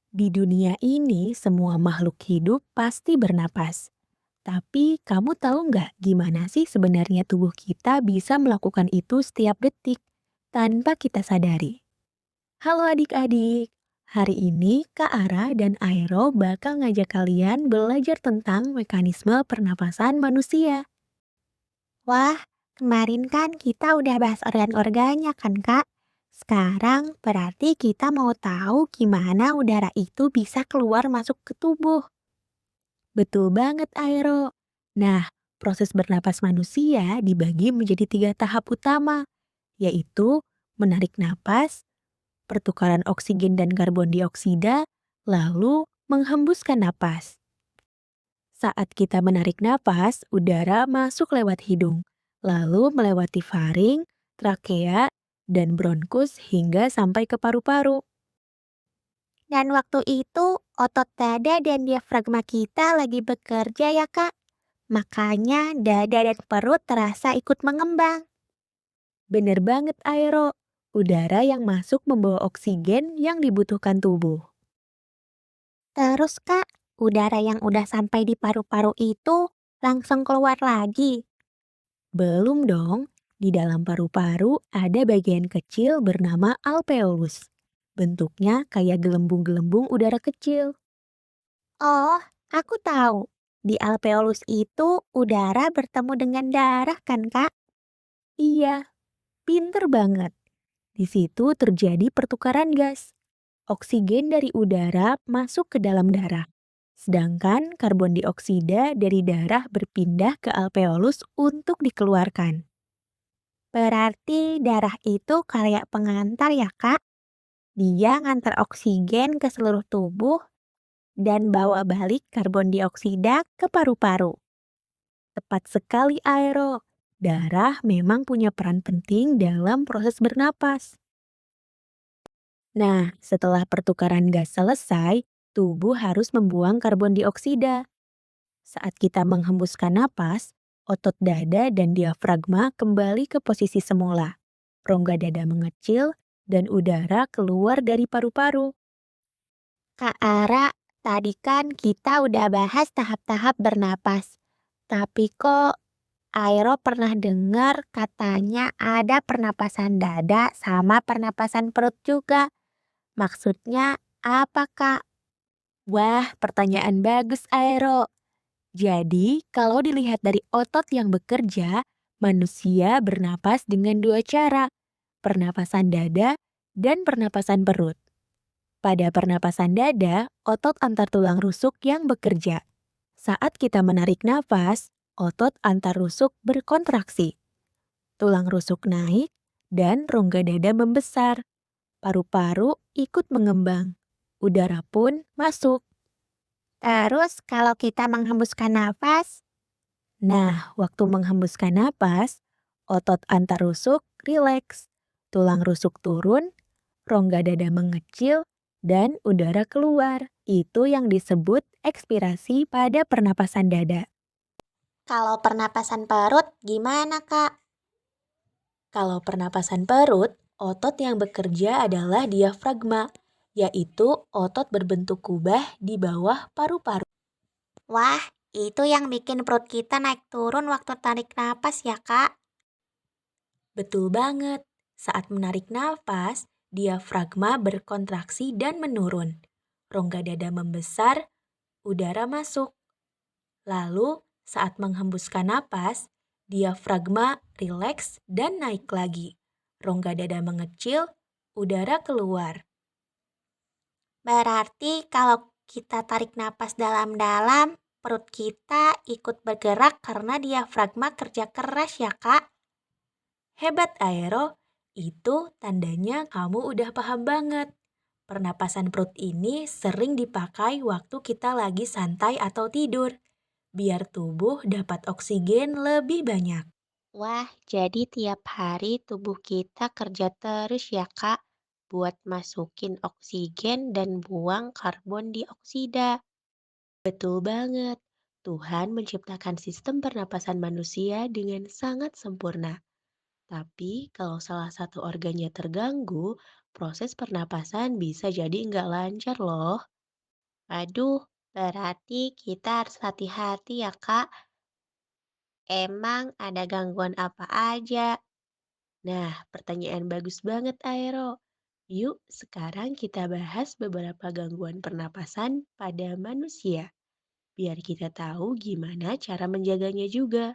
Di dunia ini, semua makhluk hidup pasti bernapas. Tapi kamu tahu nggak gimana sih sebenarnya tubuh kita bisa melakukan itu setiap detik tanpa kita sadari? Halo adik-adik, hari ini Kak Ara dan Aero bakal ngajak kalian belajar tentang mekanisme pernapasan manusia. Wah, kemarin kan kita udah bahas organ-organnya kan, Kak? Sekarang berarti kita mau tahu gimana udara itu bisa keluar masuk ke tubuh. Betul banget Aero. Nah, proses bernapas manusia dibagi menjadi tiga tahap utama, yaitu menarik napas, pertukaran oksigen dan karbon dioksida, lalu menghembuskan napas. Saat kita menarik napas, udara masuk lewat hidung, lalu melewati faring, trakea, dan bronkus hingga sampai ke paru-paru. Dan waktu itu otot dada dan diafragma kita lagi bekerja ya, Kak? Makanya dada dan perut terasa ikut mengembang. Bener banget, Aero. Udara yang masuk membawa oksigen yang dibutuhkan tubuh. Terus, Kak, udara yang udah sampai di paru-paru itu langsung keluar lagi. Belum dong, di dalam paru-paru ada bagian kecil bernama alveolus. Bentuknya kayak gelembung-gelembung udara kecil. Oh, aku tahu. Di alveolus itu udara bertemu dengan darah kan, Kak? Iya, pinter banget. Di situ terjadi pertukaran gas. Oksigen dari udara masuk ke dalam darah. Sedangkan karbon dioksida dari darah berpindah ke alveolus untuk dikeluarkan. Berarti darah itu kayak pengantar ya, Kak? Dia ngantar oksigen ke seluruh tubuh dan bawa balik karbon dioksida ke paru-paru. Tepat sekali Aero. Darah memang punya peran penting dalam proses bernapas. Nah, setelah pertukaran gas selesai, tubuh harus membuang karbon dioksida. Saat kita menghembuskan napas, otot dada dan diafragma kembali ke posisi semula. Rongga dada mengecil dan udara keluar dari paru-paru. Kak Ara, tadi kan kita udah bahas tahap-tahap bernapas. Tapi kok Aero pernah dengar katanya ada pernapasan dada sama pernapasan perut juga. Maksudnya apa, Kak? Wah, pertanyaan bagus, Aero. Jadi, kalau dilihat dari otot yang bekerja, manusia bernapas dengan dua cara, pernapasan dada dan pernapasan perut. Pada pernapasan dada, otot antar tulang rusuk yang bekerja. Saat kita menarik nafas, otot antar rusuk berkontraksi. Tulang rusuk naik dan rongga dada membesar. Paru-paru ikut mengembang. Udara pun masuk. Terus kalau kita menghembuskan nafas, Nah, waktu menghembuskan napas, otot antar rusuk rileks, tulang rusuk turun, rongga dada mengecil, dan udara keluar. Itu yang disebut ekspirasi pada pernapasan dada. kalau pernapasan perut gimana, Kak? Kalau pernapasan perut, otot yang bekerja adalah diafragma, yaitu otot berbentuk kubah di bawah paru-paru. Wah, itu yang bikin perut kita naik turun waktu tarik napas ya, Kak? Betul banget. Saat menarik nafas, diafragma berkontraksi dan menurun. Rongga dada membesar, udara masuk. Lalu, saat menghembuskan napas, diafragma rileks dan naik lagi. Rongga dada mengecil, udara keluar. Berarti kalau kita tarik napas dalam-dalam, perut kita ikut bergerak karena diafragma kerja keras ya, Kak? Hebat Aero, itu tandanya kamu udah paham banget. Pernapasan perut ini sering dipakai waktu kita lagi santai atau tidur, biar tubuh dapat oksigen lebih banyak. Wah, jadi tiap hari tubuh kita kerja terus ya, Kak, buat masukin oksigen dan buang karbon dioksida. Betul banget. Tuhan menciptakan sistem pernapasan manusia dengan sangat sempurna. Tapi kalau salah satu organnya terganggu, proses pernapasan bisa jadi nggak lancar loh. Waduh, berarti kita harus hati-hati ya, Kak. Emang ada gangguan apa aja? Nah, pertanyaan bagus banget, Aero. Yuk, sekarang kita bahas beberapa gangguan pernapasan pada manusia, biar kita tahu gimana cara menjaganya juga.